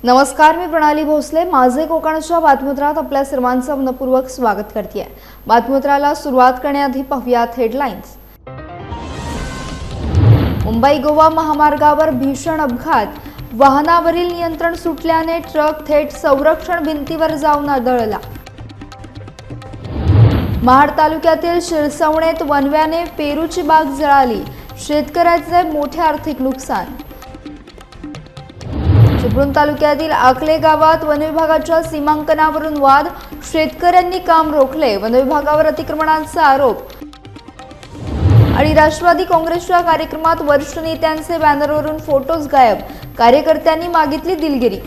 नमस्कार, मी प्रणाली भोसले. माझे कोकणच्या बातमीपत्रात आपल्या सर्वांचं मनपूर्वक स्वागत करते. बातमीपत्राला सुरुवात करण्याआधी पाहूयात हेडलाईन्स. मुंबई गोवा महामार्गावर भीषण अपघात. वाहनावरील नियंत्रण सुटल्याने ट्रक थेट संरक्षण भिंतीवर जाऊन आदळला. महाड तालुक्यातील शिरसवणेत वणव्याने पेरूची बाग जळाली. शेतकऱ्याचे मोठे आर्थिक नुकसान. चिपळूण तालुक्यातील आकले गावात वनविभागाच्या सीमांकनावरून वाद. शेतकऱ्यांनी काम रोखले. वनविभागावर अतिक्रमणाचा आरोप. आणि राष्ट्रवादी काँग्रेसच्या कार्यक्रमात वरिष्ठ नेत्यांचे बॅनरवरून फोटोज गायब. कार्यकर्त्यांनी मागितली दिलगिरी.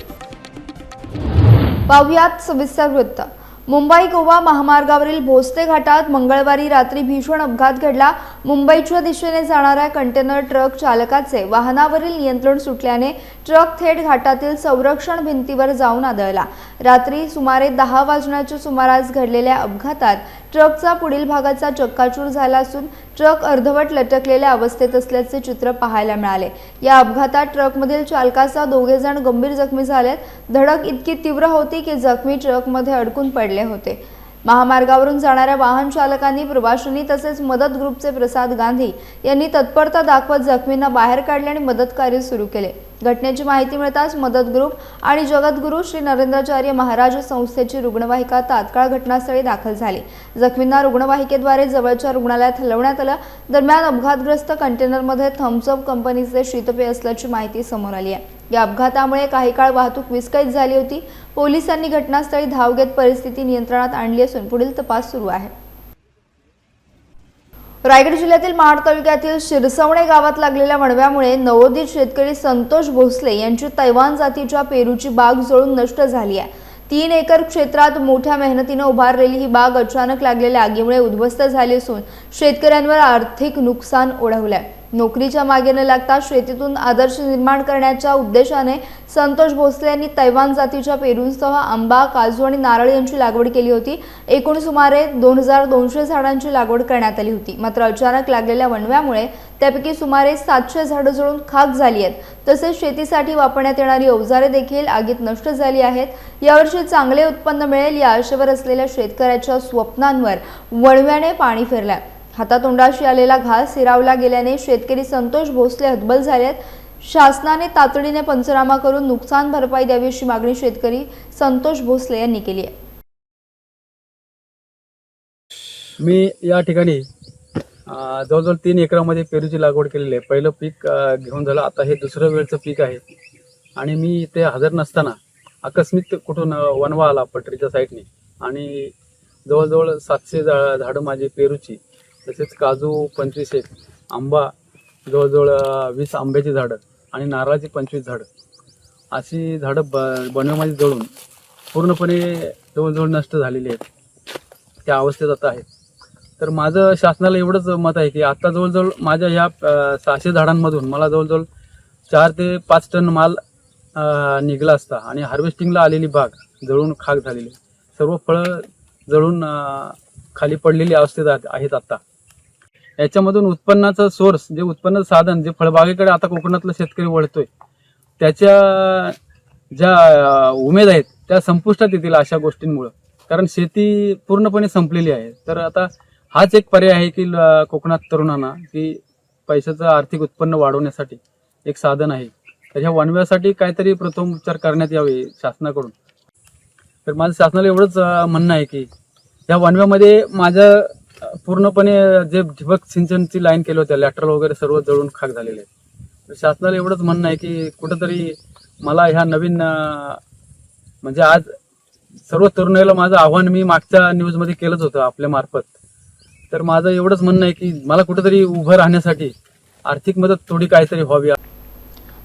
पाहुयात सविस्तर वृत्त. मुंबई गोवा महामार्गावरील भोसले घाटात मंगळवारी रात्री भीषण अपघात घडला. मुंबईच्या दिशेने जाणाऱ्या कंटेनर ट्रक चालकाचे वाहनावरील नियंत्रण सुटल्याने ट्रक थेट घाटातील संरक्षण भिंतीवर जाऊन आदळला. रात्री सुमारे 10 वाजण्याच्या सुमारास घडलेल्या अपघातात ट्रकचा पुढील भागाचा चक्काचूर झाला असून ट्रक अर्धवट लटकलेल्या अवस्थेत असल्याचे चित्र पाहायला मिळाले. या अपघातात ट्रकमधील चालकासह 2 जण गंभीर जखमी झालेत. धडक इतकी तीव्र होती की जखमी ट्रकमध्ये अडकून पडले होते. महामार्गावरून जाणाऱ्या वाहन चालकांनी, प्रवाशांनी तसेच मदत ग्रुपचे प्रसाद गांधी यांनी तत्परता दाखवत जखमींना बाहेर काढले आणि मदत कार्य सुरू केले. घटनेची माहिती मिळताच मदत ग्रुप आणि जगद्गुरू श्री नरेंद्राचार्य महाराज संस्थेची रुग्णवाहिका तात्काळ घटनास्थळी दाखल झाली. जखमींना रुग्णवाहिकेद्वारे जवळच्या रुग्णालयात हलवण्यात आलं. दरम्यान अपघातग्रस्त कंटेनरमध्ये थम्सअप कंपनीचे शीतपेय असल्याची माहिती समोर आली आहे. या अपघातामुळे काही काळ वाहतूक विस्कळीत झाली होती. पोलिसांनी घटनास्थळी धाव घेत परिस्थिती नियंत्रणात आणली असून पुढील तपास सुरू आहे. रायगड जिल्ह्यातील महाड तालुक्यातील शिरसवणे गावात लागलेल्या वणव्यामुळे नवोदित शेतकरी संतोष भोसले यांची तैवान जातीच्या पेरूची बाग जळून नष्ट झाली आहे. 3 एकर क्षेत्रात मोठ्या मेहनतीने उभारलेली ही बाग अचानक लागलेल्या आगीमुळे उद्ध्वस्त झाली असून शेतकऱ्यांवर आर्थिक नुकसान ओढवलंय. नोकरीच्या मागे न लागता शेतीतून आदर्श निर्माण करण्याच्या उद्देशाने संतोष भोसले यांनी तैवान जातीच्या पेरूंसह आंबा, काजू आणि नारळ यांची लागवड केली होती. एकूण सुमारे 2200 झाडांची लागवड करण्यात आली होती. मात्र अचानक लागलेल्या वणव्यामुळे त्यापैकी सुमारे 700 झाडं जळून खाक झाली आहेत. तसेच शेतीसाठी वापरण्यात येणारी अवजारे देखील आगीत नष्ट झाली आहेत. यावर्षी चांगले उत्पन्न मिळेल या आशेवर असलेल्या शेतकऱ्याच्या स्वप्नांवर वणव्याने पाणी फिरलंय. हातातोंडाशी आलेला घास हिरावला गेल्याने शेतकरी संतोष भोसले हतबल झालेत. शासनाने तातडीने पंचनामा करून नुकसान भरपाई द्यावी अशी मागणी शेतकरी संतोष भोसले यांनी केली आहे. मी या ठिकाणी जवळजवळ 3 एकरामध्ये पेरूची लागवड केलेली आहे. पहिलं पीक घेऊन झालं, आता हे दुसरं वेळचं पीक आहे. आणि मी इथे हजर नसताना आकस्मिक कुठून वणवा आला पटरीच्या साईडने आणि जवळजवळ 700 झाडं माझी पेरूची, तसेच काजू 25 एक, आंबा जवळजवळ 20 आंब्याची झाडं आणि नारळाची 25 झाडं अशी झाडं बनव्यामध्ये जळून पूर्णपणे जवळजवळ नष्ट झालेली आहेत. त्या अवस्थेत आता आहेत. तर माझं शासनाला एवढंच मत आहे की आता जवळजवळ माझ्या ह्या 600 झाडांमधून मला जवळजवळ 4 ते 5 टन माल निघला असता आणि हार्वेस्टिंगला आलेली बाग जळून खाक झालेली. सर्व फळं जळून खाली पडलेली अवस्थेत आहेत. आता याच्यामधून उत्पन्नाचं सोर्स, जे उत्पन्नाचं साधन, जे फळबागेकडे आता कोकणातला शेतकरी वळतोय, त्याच्या ज्या उमेद आहेत त्या संपुष्टात येतील अशा गोष्टींमुळं. कारण शेती पूर्णपणे संपलेली आहे. तर आता हाच एक पर्याय आहे की कोकणात तरुणांना की पैशाचं आर्थिक उत्पन्न वाढवण्यासाठी एक साधन आहे. तर ह्या वणव्यासाठी काहीतरी प्रथम उपचार करण्यात यावे शासनाकडून. तर माझं शासनाला एवढंच म्हणणं आहे की ह्या वणव्यामध्ये माझं पूर्णपणे जे ठिबक सिंचनची लाईन केली होत्या, लॅटरल वगैरे सर्व जळून खाक झालेले आहेत. तर शासनाला एवढंच म्हणणं आहे की कुठंतरी मला ह्या नवीन म्हणजे आज सर्व तरुणाईला माझं आव्हान मी मागच्या न्यूजमध्ये केलंच होतं आपल्या मार्फत. तर माझं एवढंच म्हणणं आहे की मला कुठंतरी उभं राहण्यासाठी आर्थिक मदत थोडी काहीतरी व्हावी.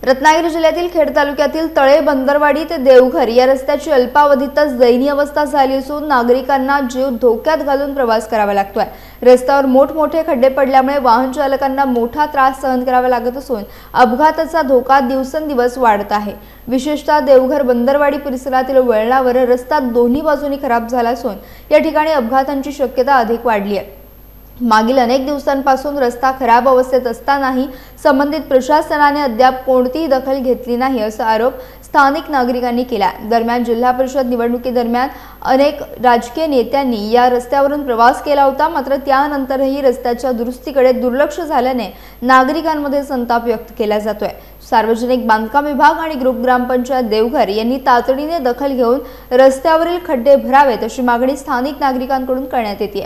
रत्नागिरी जिल्ह्यातील खेड तालुक्यातील तळे बंदरवाडी ते देवघर या रस्त्याची अल्पावधीतच दयनीय अवस्था झाली असून नागरिकांना जीव धोक्यात घालून प्रवास करावा लागतोय. रस्त्यावर मोठमोठे खड्डे पडल्यामुळे वाहन चालकांना मोठा त्रास सहन करावा लागत असून अपघाताचा धोका दिवसेंदिवस वाढत आहे. विशेषतः देवघर बंदरवाडी परिसरातील वळणावर रस्ता दोन्ही बाजूनी खराब झाला असून या ठिकाणी अपघातांची शक्यता अधिक वाढली आहे. मागील अनेक दिवसांपासून रस्ता खराब अवस्थेत असतानाही संबंधित प्रशासनाने अद्याप कोणतीही दखल घेतली नाही असा आरोप स्थानिक नागरिकांनी केला। दरम्यान जिल्हा परिषद निवडणुकीदरम्यान अनेक राजकीय नेत्यांनी या रस्त्यावरून प्रवास केला होता, मात्र त्यानंतरही रस्त्याच्या दुरुस्तीकडे दुर्लक्ष झाल्याने नागरिकांमध्ये संताप व्यक्त केला जातोय। सार्वजनिक बांधकाम विभाग आणि ग्रुप ग्रामपंचायत देवघर यांनी तातडीने दखल घेऊन रस्त्यावरील खड्डे भरावेत अशी मागणी स्थानिक नागरिकांकडून करण्यात येते।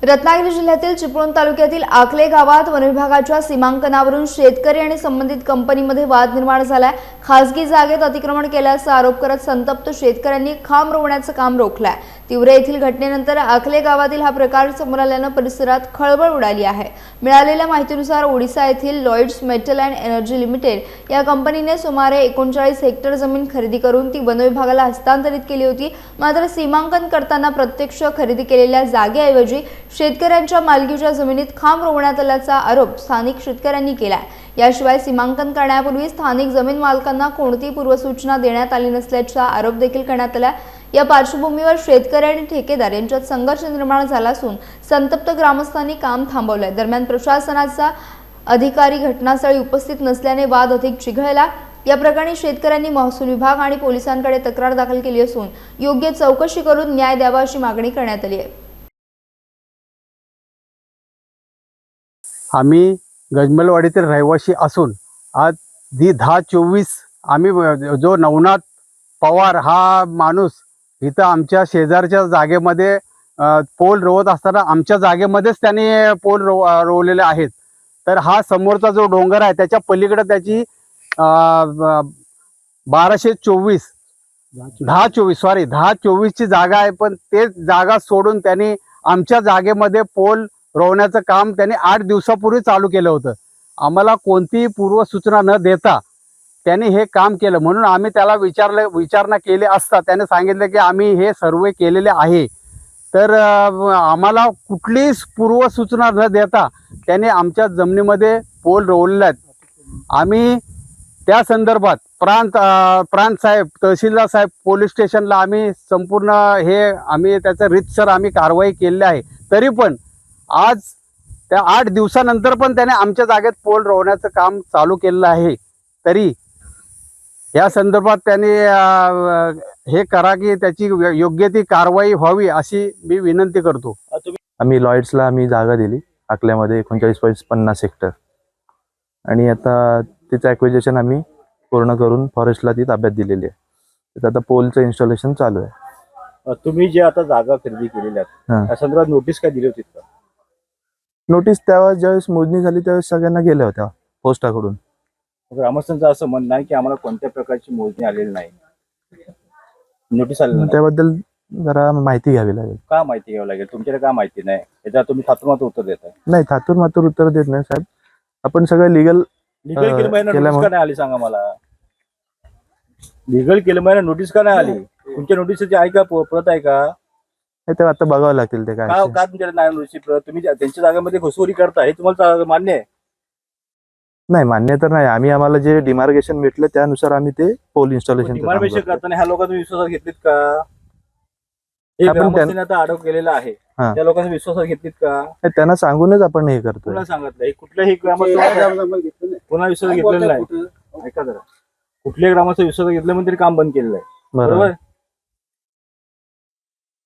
रत्नागिरी जिल्ह्यातील चिपळूण तालुक्यातील आखले गावात वनविभागाच्या सीमांकनावरून शेतकरी आणि संबंधित कंपनीमध्ये वाद निर्माण झालाय। खासगी जागेत अतिक्रमण केल्याचा आरोप करत संतप्त शेतकऱ्यांनी खांब रोवण्याचं काम रोखलंय। तिवरे येथील घटनेनंतर आखले गावातील हा प्रकार समोर आल्यानं परिसरात खळबळ उडाली आहे। मिळालेल्या माहितीनुसार ओडिशा येथील Lloyds Metal and Energy Limited या कंपनीने सुमारे 39 हेक्टर जमीन खरेदी करून ती वनविभागाला हस्तांतरित केली होती, मात्र सीमांकन करताना प्रत्यक्ष खरेदी केलेल्या जागेऐवजी शेतकऱ्यांच्या मालकीच्या जमिनीत खांब रोवण्यात आल्याचा आरोप स्थानिक शेतकऱ्यांनी केला। याशिवाय सीमांकन करण्यापूर्वी स्थानिक जमीन मालकांना कोणतीही पूर्वसूचना देण्यात आली नसल्याचा आरोप देखील करण्यात आला। या पार्श्वभूमीवर शेतकरी आणि ठेकेदार यांच्यात संघर्ष निर्माण झाला असून संतप्त ग्रामस्थांनी काम थांबवलंय। दरम्यान प्रशासनाचा अधिकारी घटनास्थळी उपस्थित नसल्याने वाद अधिक चिघळला। या प्रकरणी शेतकऱ्यांनी महसूल विभाग आणि पोलिसांकडे तक्रार दाखल केली असून योग्य चौकशी करून न्याय द्यावा अशी मागणी करण्यात आली आहे। आम्ही गजमलवाडीतील रहिवासी असून आज 10/24 आम्ही जो नवनाथ पवार हा माणूस इथं आमच्या शेजारच्या जागेमध्ये पोल रोवत असताना आमच्या जागेमध्येच त्यांनी पोल रोवलेले आहेत। तर हा समोरचा जो डोंगर आहे त्याच्या पलीकडे त्याची 10/24 ची जागा आहे, पण ते जागा सोडून त्यांनी आमच्या जागेमध्ये पोल रोवण्याचं काम त्यांनी 8 दिवसापूर्वी चालू केलं होतं। आम्हाला कोणतीही पूर्वसूचना न देता त्यांनी हे काम केलं, म्हणून आम्ही त्याला विचारणा केली असता त्याने सांगितलं की आम्ही हे सर्वे केलेले आहे। तर आम्हाला कुठलीही पूर्वसूचना न देता त्यांनी आमच्या जमिनीमध्ये पोल रोवलेले आहेत। आम्ही त्या संदर्भात प्रांत साहेब, तहसीलदार साहेब, पोलीस स्टेशनला आम्ही संपूर्ण आम्ही त्याचं रीतसर आम्ही कारवाई केलेली आहे। तरी पण आज त्या 8 दिवसानंतर पण त्याने आमच्या जागेत पोल रोवण्याचं काम चालू केलेलं आहे। तरी या संदर्भात त्यांनी हे करा की त्याची योग्य ती कारवाई व्हावी अशी मी विनंती करतो। आम्ही लॉयड्सला जागा दिली आकल्यामध्ये 39.50 हेक्टर आणि आता तिचं ॲक्विजिशन आम्ही पूर्ण करून फॉरेस्टला ती ताब्यात दिलेली आहे। तर आता पोलचं इन्स्टॉलेशन चालू आहे। तुम्ही जे आता जागा खरेदी केलेल्या आहेत त्या संदर्भात नोटीस काय दिली होती का? नोटीस त्यावेळेस ज्यावेळेस मोजणी झाली त्यावेळेस सगळ्यांना गेल्या होत्या पोस्टाकडून। ग्रामस्थांचं असं म्हणणं आहे की आम्हाला कोणत्या प्रकारची मोजणी आलेली नाही, नोटीस आलेली नाही। त्याबद्दल जरा माहिती घ्यावी लागेल। का माहिती घ्यावी लागेल? तुमच्याकडे का माहिती नाही? याच्यात तुम्ही थातुरमात उत्तर देताय? नाही, थातूर मातूर उत्तर देत नाही साहेब, आपण सगळं लिगल केलं पाहिजे। नोटीस का नाही आली सांगा मला? लिगल केलं पाहिजे, नोटीस का नाही आली? तुमच्या नोटीसची आहे का प्रत आहे का? ते आता बघावं लागतील ते काय का तुमच्याकडे नाही नोटीसची प्रत? तुम्ही त्यांच्या जागेमध्ये घुसखोरी करता हे तुम्हाला मान्य आहे? नाही, मान्य तर नाही। आम्हाला जे डिमार्केशन भेटलं त्यानुसार आम्ही ते पोल इन्स्टॉलेशन डिमार्केशन करताना ह्या लोकांना विश्वासात घेतलीत का? हे ग्रामस्थांनी आता अडव केलेला आहे, त्या लोकांना विश्वासात घेतलीत का? त्यांना सांगूनच आपण हे करतो। पुन्हा सांगितलं कुठल्याही ग्रामस्थ पुन्हा विश्वास घेतलेला नाही। ऐका जरा, कुठल्याही ग्रामस्थ विश्वास घेतल्यामुळे तरी काम बंद केलेलं आहे, बरोबर?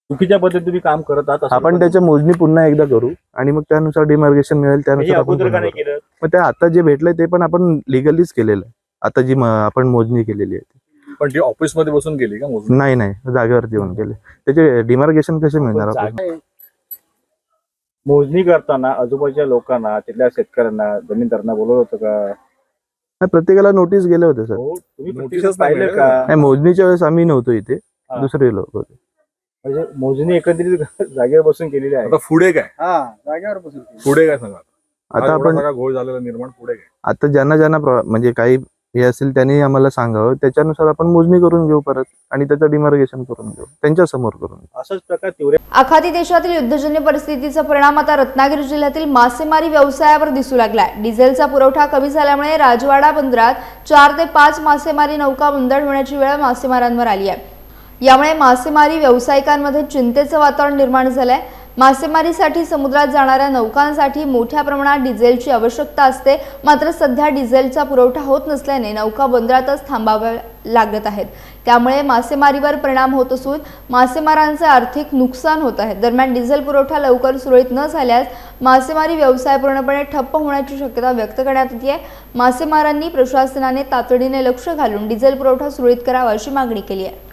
चुकीच्या पद्धतीने तुम्ही काम करत आहात। आपण त्याच्या मोजणी पुन्हा एकदा करू आणि मग त्यानुसार डिमार्केशन मिळेल त्यानुसार मग ते आता जे भेटलंय ते पण आपण लिगलीच केलेलं आहे। आता जी आपण मोजणी केलेली आहे पण ती ऑफिस मध्ये बसून गेली का मोजणी? नाही, जागेवरती येऊन गेले। त्याचे डिमार्केशन कसे मिळणार? मोजणी करताना आजूबाजूच्या लोकांना, तिथल्या शेतकऱ्यांना, जमीनदारांना बोलवलं होतं का? प्रत्येकाला नोटीस गेले होते सर। तुम्ही नोटीस पाहिलं का? नाही, मोजणीच्या वेळेस आम्ही नव्हतो इथे, दुसरे लोक होते। म्हणजे मोजणी एकत्रित जागेवर बसून केलेली आहे। आता पुढे काय? जागेवर बसून पुढे काय सांगा? आता आपण घोळ झालेला निर्माण पुढे काय? आता ज्यांना म्हणजे काही हे असेल त्यांनी आम्हाला सांगावं, त्याच्यानुसार आपण मोजणी करून घेऊ परत आणि त्याचं डिमार्केशन करून घेऊ, त्यांच्या समोर करून। असाच प्रकार तिवरे आखाती देशातील युद्धजन्य परिस्थितीचा परिणाम आता रत्नागिरी जिल्ह्यातील मासेमारी व्यवसायावर दिसू लागलाय। डिझेलचा पुरवठा कमी झाल्यामुळे राजवाडा बंदरात 4 ते 5 मासेमारी नौका बंदर होण्याची वेळ मासेमारांवर आली आहे। यामुळे मासेमारी व्यावसायिकांमध्ये चिंतेचं वातावरण निर्माण झालंय। मासेमारीसाठी समुद्रात जाणाऱ्या नौकांसाठी मोठ्या प्रमाणात डिझेलची आवश्यकता असते, मात्र सध्या डिझेलचा पुरवठा होत नसल्याने नौका बंदरातच थांबाव्या लागत आहेत। त्यामुळे मासेमारीवर परिणाम होत असून मासेमारांचे आर्थिक नुकसान होत आहे। दरम्यान डिझेल पुरवठा लवकर सुरळीत न झाल्यास मासेमारी व्यवसाय पूर्णपणे ठप्प होण्याची शक्यता व्यक्त करण्यात येते आहे। मासेमारांनी प्रशासनाने तातडीने लक्ष घालून डिझेल पुरवठा सुरळीत करावा अशी मागणी केली आहे।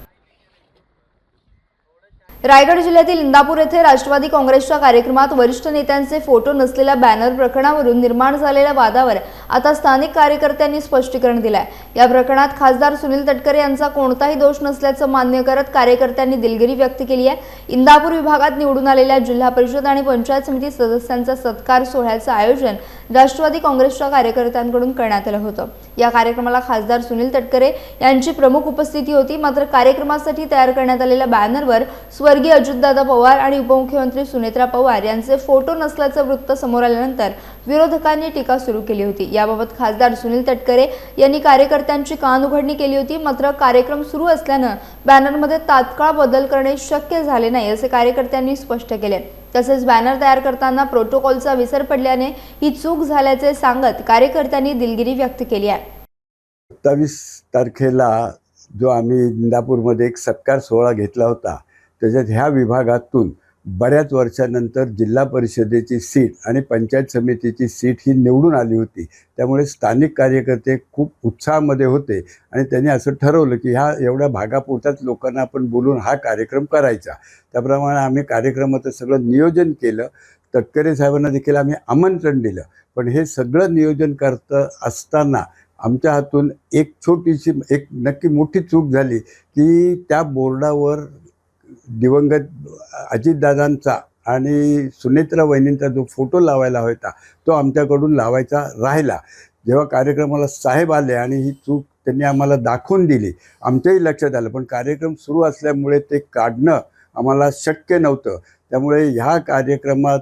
रायगड जिल्ह्यातील इंदापूर येथे राष्ट्रवादी काँग्रेसच्या कार्यक्रमात वरिष्ठ नेत्यांचे फोटो नसलेल्या बॅनर प्रकरणावरून निर्माण झालेल्या वादावर आता स्थानिक कार्यकर्त्यांनी स्पष्टीकरण दिले आहे। या प्रकरणात खासदार सुनील तटकरे यांचा कोणताही दोष नसल्याचं मान्य करत कार्यकर्त्यांनी दिलगिरी व्यक्त केली आहे। इंदापूर विभागात निवडून आलेल्या जिल्हा परिषद आणि पंचायत समिती सदस्यांचा सत्कार सोहळ्याचं आयोजन राष्ट्रवादी काँग्रेसच्या कार्यकर्त्यांकडून करण्यात आलं होतं। या कार्यक्रमाला खासदार सुनील तटकरे यांची प्रमुख उपस्थिती होती, मात्र कार्यक्रमासाठी तयार करण्यात आलेल्या बॅनरवर स्वर्गीय अजितदादा पवार आणि उपमुख्यमंत्री सुनेत्रा पवार यांचे फोटो नसल्याचं वृत्त समोर आल्यानंतर विरोधकांनी टीका सुरू केली होती। याबाबत खासदार सुनील तटकरे यांनी कार्यकर्त्यांची कानउघडणी केली होती, मात्र कार्यक्रम सुरू असल्यानं बॅनरमध्ये तात्काळ बदल करणे शक्य झाले नाही असे कार्यकर्त्यांनी स्पष्ट केले। तसेच बॅनर तयार करताना प्रोटोकॉलचा विसर पडल्याने ही चूक झाल्याचे सांगत कार्यकर्त्यांनी दिलगिरी व्यक्त केली आहे। 27 तारखेला जो आम्ही इंदापूरमध्ये एक सत्कार सोहळा घेतला होता, त्याच्यात ह्या विभागातून बऱ्याच वर्षानंतर जिल्हा परिषदेची सीट आणि पंचायत समितीची सीट ही निवडून आली होती। त्यामुळे स्थानिक कार्यकर्ते खूप उत्साहामध्ये होते आणि त्यांनी असं ठरवलं की ह्या एवढ्या भागापुरताच लोकांना आपण बोलून हा कार्यक्रम करायचा। त्याप्रमाणे आम्ही कार्यक्रमाचं सगळं नियोजन केलं। तटकरे साहेबांना देखील आम्ही आमंत्रण दिलं, पण हे सगळं नियोजन करत असताना आमच्या हातून एक छोटीशी नक्की मोठी चूक झाली की त्या बोर्डावर दिवंगत अजितदादांचा आणि सुनेत्रा वहिनींचा जो फोटो लावायला होता तो आमच्याकडून लावायचा राहिला। जेव्हा कार्यक्रमाला साहेब आले आणि ही चूक त्यांनी आम्हाला दाखवून दिली, आमच्याही लक्षात आलं, पण कार्यक्रम सुरू असल्यामुळे ते काढणं आम्हाला शक्य नव्हतं। त्यामुळे ह्या कार्यक्रमात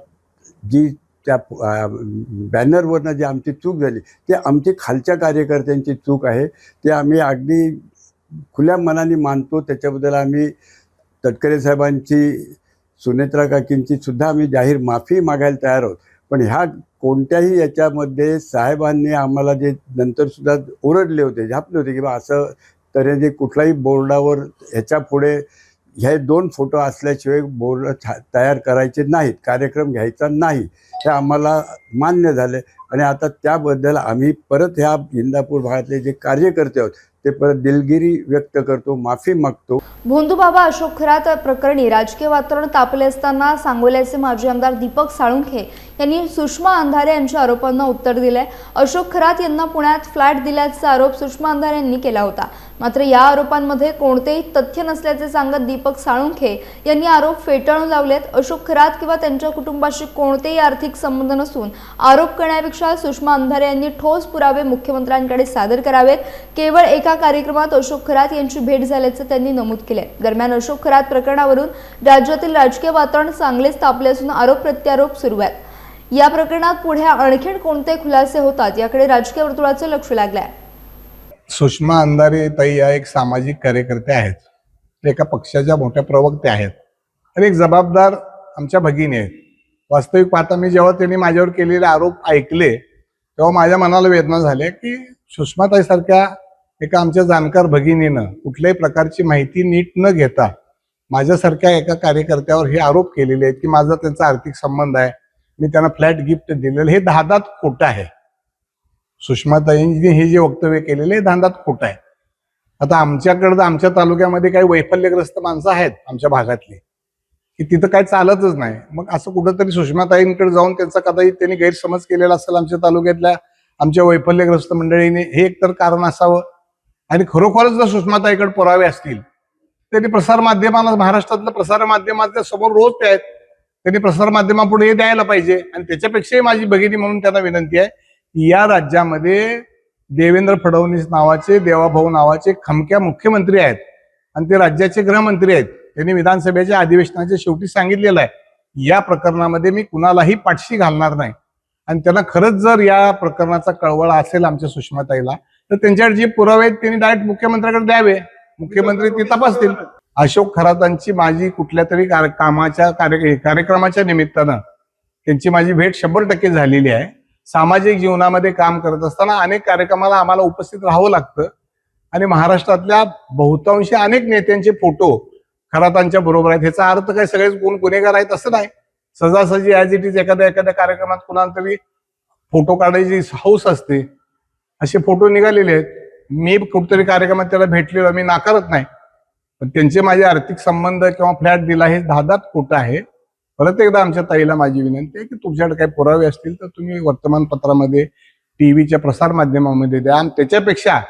जी त्या बॅनरवरनं जी आमची चूक झाली ती आमची खालच्या कार्यकर्त्यांची चूक आहे। ते आम्ही अगदी खुल्या मनाने मानतो। त्याच्याबद्दल आम्ही तटकरे साहेबांची, सुनेत्रा काकींची सुद्धा आम्ही जाहीर माफी मागायला तयार आहोत। पण ह्या कोणत्याही याच्यामध्ये साहेबांनी आम्हाला जे नंतरसुद्धा ओरडले होते, झापले होते की बा असं तऱ्हेने कुठलाही बोर्डावर ह्याच्या पुढे हे 2 फोटो असल्याशिवाय बोर्ड तयार करायचे नाहीत, कार्यक्रम घ्यायचा नाही, हे आम्हाला मान्य झाले। आणि आता त्याबद्दल आम्ही परत ह्या इंदापूर भागातले जे कार्यकर्ते आहोत ते परत दिलगिरी व्यक्त करतो, माफी मागतो। भोंदूबाबा अशोक खरात प्रकरणी राजकीय वातावरण तापले असताना सांगोल्याचे माजी आमदार दीपक साळुंखे यांनी सुषमा अंधारे यांच्या आरोपांना उत्तर दिले। अशोक खरात यांना पुण्यात फ्लॅट दिल्याचा आरोप सुषमा अंधारे यांनी केला होता, मात्र या आरोपांमध्ये कोणतेही तथ्य नसल्याचे सांगत दीपक साळुंखे यांनी आरोप फेटाळून लावलेत। अशोक खरात किंवा त्यांच्या कुटुंबाशी कोणतेही आर्थिक संबंध नसून आरोप करण्यापेक्षा सुषमा अंधारे यांनी ठोस पुरावे मुख्यमंत्र्यांकडे सादर करावेत। केवळ एका कार्यक्रमात अशोक खरात यांची भेट झाल्याचं त्यांनी नमूद केले। दरम्यान अशोक खरात प्रकरणावरून राज्यातील राजकीय वातावरण चांगलेच तापले असून आरोप प्रत्यारोप सुरू आहेत। या प्रकरणात पुढे आणखीन कोणते खुलासे होतात याकडे राजकीय वर्तुळाचं लक्ष लागलंय। सुषमा अंधारे ताई या एक सामाजिक कार्यकर्ते आहेत, ते एका पक्षाच्या मोठ्या प्रवक्त्या आहेत आणि एक जबाबदार आमच्या भगिनी आहेत। वास्तविक पाहता मी जेव्हा त्यांनी माझ्यावर केलेले आरोप ऐकले तेव्हा माझ्या मनाला वेदना झाल्या की सुषमाताई सारख्या एका आमच्या जाणकार भगिनीनं कुठल्याही प्रकारची माहिती नीट न घेता माझ्यासारख्या एका कार्यकर्त्यावर हे आरोप केलेले आहेत की माझा त्यांचा आर्थिक संबंध आहे, मी त्यांना फ्लॅट गिफ्ट दिलेलं, हे धांदात खोटं आहे। सुषमाताईंनी हे जे वक्तव्य केलेले हे धांदात खोटं आहे। आता आमच्याकडं आमच्या तालुक्यामध्ये काही वैफल्यग्रस्त माणसं आहेत आमच्या भागातली की तिथं काय चालतच नाही। मग असं कुठंतरी सुषमाताईंकडे जाऊन त्यांचा कदाचित त्यांनी गैरसमज केलेला असेल आमच्या तालुक्यातल्या आमच्या वैफल्यग्रस्त मंडळीने, हे एकतर कारण असावं। आणि खरोखरच जर सुषमाताईकडे पुरावे असतील त्यांनी प्रसारमाध्यमाला, महाराष्ट्रातल्या प्रसारमाध्यमाच्या समोर रोज ते आहेत, त्यांनी प्रसारमाध्यमापुढे हे द्यायला पाहिजे। आणि त्याच्यापेक्षाही माझी भगिनी म्हणून त्यांना विनंती आहे, या राज्यामध्ये देवेंद्र फडणवीस नावाचे, देवाभाऊ नावाचे खमक्या मुख्यमंत्री आहेत आणि ते राज्याचे गृहमंत्री आहेत। त्यांनी विधानसभेच्या अधिवेशनाच्या शेवटी सांगितलेलं आहे या प्रकरणामध्ये मी कुणालाही पाठशी घालणार नाही। आणि त्यांना खरंच जर या प्रकरणाचा कळवळा असेल आमच्या सुषमाताईला तर त्यांच्याकडे जे पुरावे आहेत त्यांनी डायरेक्ट मुख्यमंत्र्याकडे द्यावे, मुख्यमंत्री ते तपासतील। अशोक खरातांची माझी कुठल्या तरी कार्यक्रमाच्या निमित्तानं त्यांची माझी भेट 100% झालेली आहे. सामाजिक जीवनामध्ये काम करत असताना अनेक कार्यक्रमाला आम्हाला उपस्थित राहावं लागतं आणि महाराष्ट्रातल्या बहुतांशी अनेक नेत्यांचे फोटो खरातांच्या बरोबर आहेत. ह्याचा अर्थ काय सगळेच कोण गुन्हेगार आहेत असं नाही. सहजासहजी ॲज इट इज एखाद्या कार्यक्रमात कुणाला तरी फोटो काढायची हौस असते, असे फोटो निघालेले आहेत. मी कुठेतरी कार्यक्रमात त्याला भेटलेलो, मी नाकारत नाही, पण त्यांचे माझे आर्थिक संबंध किंवा फ्लॅट दिला हे धादात खोटं आहे. परत एकदा आमच्या ताईला माझी विनंती आहे की तुमच्याकडे काही पुरावे असतील तर तुम्ही वर्तमानपत्रामध्ये, टीव्हीच्या प्रसार माध्यमामध्ये द्या. आणि त्याच्यापेक्षा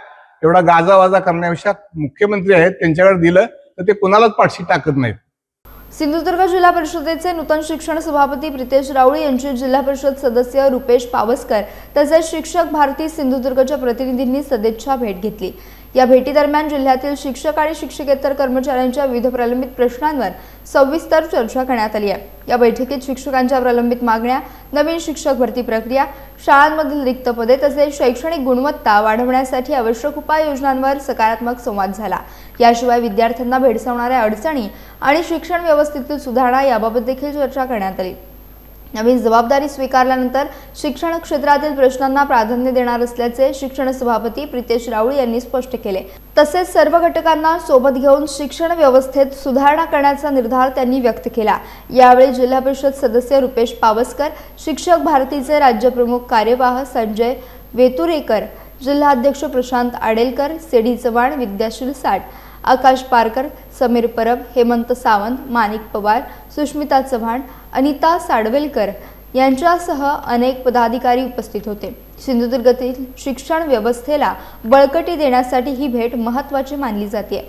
एवढा गाजावाजा करण्यापेक्षा मुख्यमंत्री आहेत त्यांच्याकडे दिलं तर ते कुणालाच पाठशी टाकत नाहीत. सिंधुदुर्ग जिल्हा परिषदेचे नूतन शिक्षण सभापती प्रितेश राऊळ यांची जिल्हा परिषद सदस्य रुपेश पावसकर तसेच शिक्षक भारती सिंधुदुर्गच्या प्रतिनिधींनी सदिच्छा भेट घेतली. या भेटीदरम्यान जिल्ह्यातील शिक्षक आणि शिक्षकेतर कर्मचाऱ्यांच्या विविध प्रलंबित प्रश्नांवर सविस्तर चर्चा करण्यात आली आहे. या बैठकीत शिक्षकांच्या प्रलंबित मागण्या, नवीन शिक्षक भरती प्रक्रिया, शाळांमधील रिक्त पदे तसेच शैक्षणिक गुणवत्ता वाढवण्यासाठी आवश्यक उपाययोजनांवर सकारात्मक संवाद झाला. याशिवाय विद्यार्थ्यांना भेडसावणाऱ्या अडचणी आणि शिक्षण व्यवस्थेतील सुधारणा याबाबत देखील चर्चा करण्यात आली. नवीन जबाबदारी स्वीकारल्यानंतर शिक्षण क्षेत्रातील प्रश्नांना प्राधान्य देणार असल्याचे शिक्षण सभापती प्रितेश राऊळ यांनी स्पष्ट केले. तसेच सर्व घटकांना सोबत घेऊन शिक्षण व्यवस्थेत सुधारणा करण्याचा निर्धार त्यांनी व्यक्त केला. यावेळी जिल्हा परिषद सदस्य रुपेश पावसकर, शिक्षक भारतीचे राज्यप्रमुख कार्यवाह संजय वेतुरेकर, जिल्हाध्यक्ष प्रशांत आडेलकर, सेडी चव्हाण, विद्याशील साठ, आकाश पारकर, समीर परब, हेमंत सावंत, माणिक पवार, सुष्मिता चव्हाण, अनिता साडवेलकर यांच्यासह अनेक पदाधिकारी उपस्थित होते. सिंधुदुर्गातील शिक्षण व्यवस्थेला बळकटी देण्यासाठी ही भेट महत्त्वाची मानली जाते.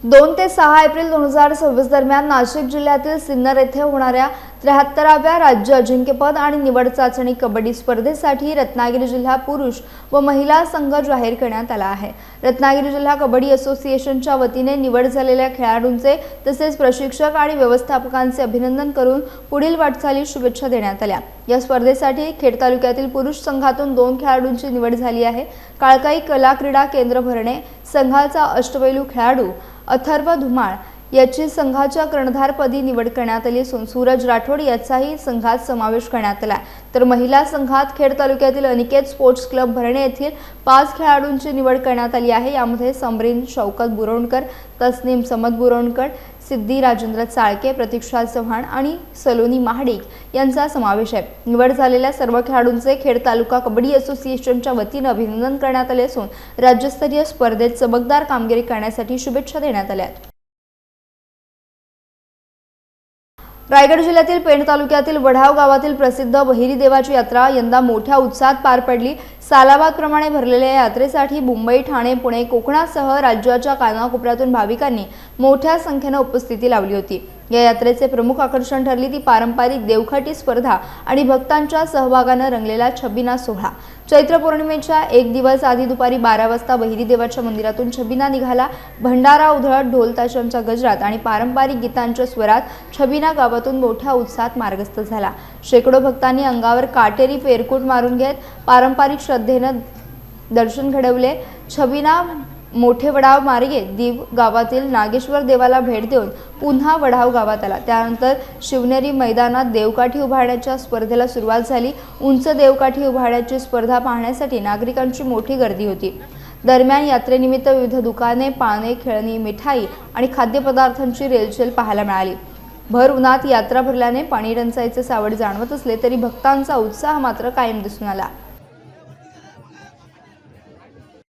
2 ते 6 एप्रिल 2026 दरम्यान नाशिक जिल्ह्यातील सिन्नर येथे होणाऱ्या 73व्या राज्य अजिंक्यपद आणि निवड चाचणी कबड्डी स्पर्धेसाठी रत्नागिरी जिल्हा पुरुष व महिला संघ जाहीर करण्यात आला आहे. रत्नागिरी जिल्हा कबड्डी असोसिएशनच्या वतीने निवड झालेल्या खेळाडूंचे तसेच प्रशिक्षक आणि व्यवस्थापकांचे अभिनंदन करून पुढील वाटचालीस शुभेच्छा देण्यात आल्या. या स्पर्धेसाठी खेड तालुक्यातील पुरुष संघातून 2 खेळाडूंची निवड झाली आहे. काळकाई कला क्रीडा केंद्र भरणे संघाचा अष्टपैलू खेळाडू अथर्व धुमाळ याची संघाच्या कर्णधारपदी निवड करण्यात आली असून सूरज राठोड याचाही संघात समावेश करण्यात आला. तर महिला संघात खेड तालुक्यातील अनिकेत स्पोर्ट्स क्लब भरणे येथील 5 खेळाडूंची निवड करण्यात आली आहे. यामध्ये समरीन शौकत बुरोणकर, तस्नीम समद बुरोणकर, सिद्धी राजेंद्र चाळके, प्रतीक्षा चव्हाण आणि सलोनी महाडिक यांचा समावेश आहे. निवड झालेल्या सर्व खेळाडूंचे खेड तालुका कबड्डी असोसिएशनच्या वतीने अभिनंदन करण्यात आले असून राज्यस्तरीय स्पर्धेत चमकदार कामगिरी करण्यासाठी शुभेच्छा देण्यात आल्या. रायगड जिल्ह्यातील पेण तालुक्यातील वढाव गावातील प्रसिद्ध बहिरी देवाची यात्रा यंदा मोठ्या उत्साहात पार पडली. सालाबादप्रमाणे भरलेल्या यात्रेसाठी मुंबई, ठाणे, पुणे, कोकणासह राज्याच्या कानाकोपऱ्यातून भाविकांनी मोठ्या संख्येने उपस्थिती लावली होती. या यात्रेचे प्रमुख आकर्षण ठरली ती पारंपरिक देवखाटी स्पर्धा आणि भक्तांच्या सहभागाने रंगलेला छबिना सोहळा. चैत्र पौर्णिमेच्या 1 दिवस आधी दुपारी 12 वाजता बहिरी देवाच्या मंदिरातून छबिना निघाला. भंडारा उधळत ढोल ताशांच्या गजरात आणि पारंपरिक गीतांच्या स्वरात छबिना गावातून मोठ्या उत्साहात मार्गस्थ झाला. शेकडो भक्तांनी अंगावर काटेरी पेरकूट मारून घेत पारंपरिक श्रद्धेनं दर्शन घडवले. छबिना मोठे वडाव मार्गे दीव गावातील नागेश्वर देवाला भेट देऊन पुन्हा वडाव गावात आला. त्यानंतर शिवनेरी मैदानात देवकाठी उभारण्याच्या स्पर्धेला सुरुवात झाली. उंच देवकाठी उभारण्याची स्पर्धा पाहण्यासाठी नागरिकांची मोठी गर्दी होती. दरम्यान यात्रेनिमित्त विविध दुकाने, पाने, खेळणी, मिठाई आणि खाद्यपदार्थांची रेलचेल पाहायला मिळाली. भर उन्हात यात्रा भरल्याने पाणी टंचाईचे सावट जाणवत असले तरी भक्तांचा उत्साह मात्र कायम दिसून आला.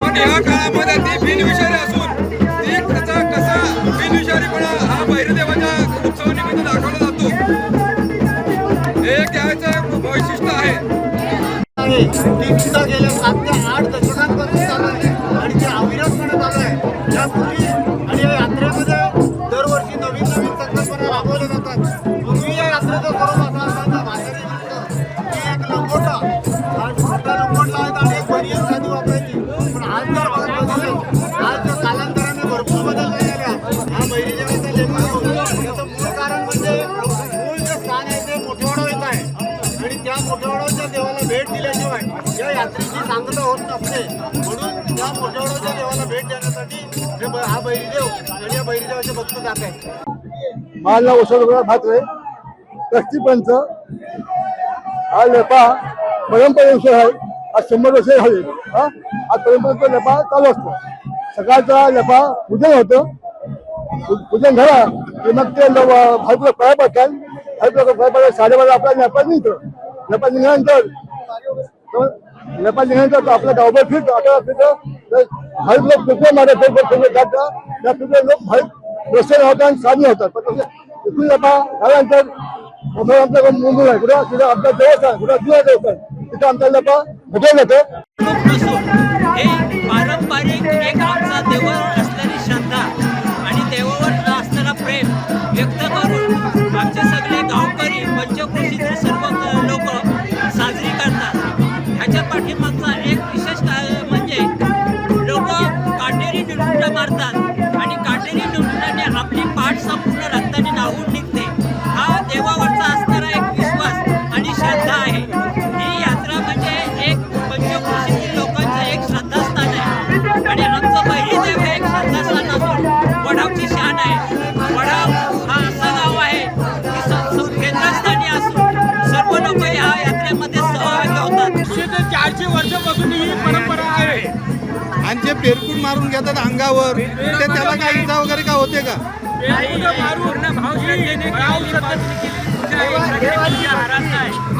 या काळामध्ये ती बिनविषारी असून ती त्याचा कसा बिनविषारीपणा हा भैरदेवाच्या उत्सवानिमित्त दाखवला जातो हे एक याचं वैशिष्ट्य आहे. गेल्या 7 ते 8 दशकांपासून चालू आहे आणि ते अविरतपणे चालू आहे. यापूर्वी आणि या यात्रेमध्ये दरवर्षी नवीन संकल्पना राबवल्या जातात. पूर्वी या यात्रेचं स्वरूप असा असायचा म्हातारी एक लंगोटा मोठा लंगोटला आहेत आणि एक बनियन साधी वापरायची. पण आज जर बघत बघितलं आज कालांतराने भरपूर बदल झालेला हा बैरी देवाचा लेखा. त्याचं मूळ कारण म्हणजे मूळ जे स्थान आहे ते मोठेवाडा येत आहे आणि त्या मोठेवाडाच्या देवाला भेट दिल्याशिवाय या यात्रेची सांगता होत नसते. म्हणून त्या मोठ्या वडाच्या देवाला भेट देण्यासाठी हा बैरीदेव आणि या बैरीदेवाचे भक्त जात आहेत. माझं नाव वसंतराव भात्रे, ट्रस्टीपंच. हा लेपा परंपरेनुसार आहे. आज 100 वर्ष झाली. आज परंपरेचा लेपा चालू असतो. सकाळचा लेपा पूजन होतं. पूजन झाला की मग ते भाईपुला पाया पडतात. भाईपुला पाया पडतात 12:30 आपला लेपा निघतो. लेपा निघाल्यानंतर आपल्या गावभर फिरतो. आपल्याला फिरतो भाई लोक फिरतो मारत जातात. त्या फिरते लोक भाई प्रसन्न होतात आणि साधने होतात. पण तिथून लेपा झाल्यानंतर आमचा मुंबई आहे कुठं तिथं आमचा देवस्थान कुठं जुना देवस्थान तिथं आमचा लेपा भेटवलं जातं. हे पारंपरिक एक आमचा देवावर असलेली श्रद्धा आणि देवावर असलेला प्रेम व्यक्त करून आमचे सगळे गावकरी पंचक्रोशीतील सर्व लोक साजरी करतात. ह्याच्या पाठीमागचा एक विशेष म्हणजे लोक काटेरी निवडणुका मारतात आणि काटेरी निवडणुकाने आपली पाठ संपूर्ण रक्ताने न्हावून निघते. हा देवावरचा असणारा एक विश्वास आणि श्रद्धा आहे. ही यात्रा म्हणजे एक पंचक्रोशीतील लोकांचं एक श्रद्धास्थान आहे आणि आमचं बैरीदेव हे एक श्रद्धास्थान असून वडावची शान आहे. वडाव हा असं गाव आहे की केंद्रस्थानी असून सर्व लोक या यात्रेमध्ये सहभागी होतात. 400 वर्षापासून ही परंपरा आहे. आणि जे पेरकूट मारून घेतात अंगावर ते त्याला काही इजा वगैरे का होते का?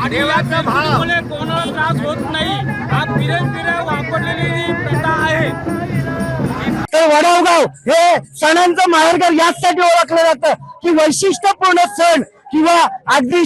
देवाचा कोणाला त्रास होत नाही. हा पिढ्यानपिढ्या वापरलेली प्रथा आहे. तर वडावगाव हे सणांचं माहेरघर याचसाठी ओळखलं जातं की वैशिष्ट्यपूर्ण सण किंवा अगदी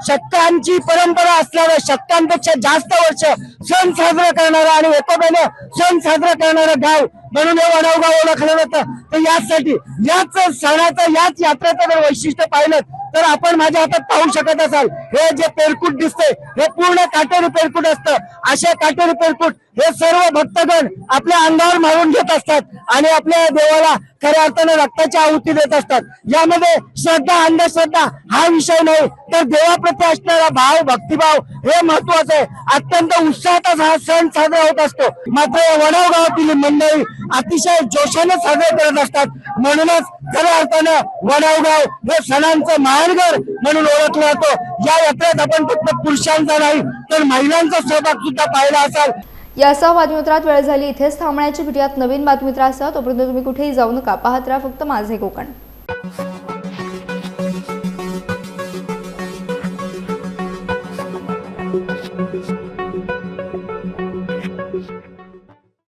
शतकांची परंपरा असणारं शतकांपेक्षा जास्त वर्ष सण साजरा करणारा आणि एकोप्याने सण साजरा करणारं गाव म्हणून हे वडावगाव ओळखलं जातं. तर याचसाठी याच सणाचं याच यात्रेचं जर वैशिष्ट्य पाहिलं तर आपण माझ्या हातात पाहू शकत असाल हे जे पेरकूट दिसतंय हे पूर्ण काटेरी पेरकूट असतं. अशा काटेरी पेरकूट हे सर्व भक्तगण आपल्या अंगावर मारून घेत असतात आणि आपल्या देवाला खऱ्या अर्थाने रक्ताची आहुती देत असतात. यामध्ये श्रद्धा अंधश्रद्धा हा विषय नाही तर देवाप्रती असणारा भाव भक्तिभाव हे महत्वाचं आहे. अत्यंत उत्साहातच हा सण साजरा होत असतो. मात्र या वडाव गावातील मंडळी अतिशय जोशाने साजरे करत असतात. म्हणूनच खऱ्या अर्थानं वडावगाव हे सणांचं माहेरघर म्हणून ओळखलं जातो. या यात्रेत आपण फक्त पुरुषांचा नाही तर महिलांचा सहभाग सुद्धा पाहिला असाल. यासह बातमीपत्रात वेळ झाली इथेच थांबण्याची. भेटूयात नवीन बातमीपत्रासह. तोपर्यंत तुम्ही कुठेही जाऊ नका. पाहत राहा फक्त माझे कोकण.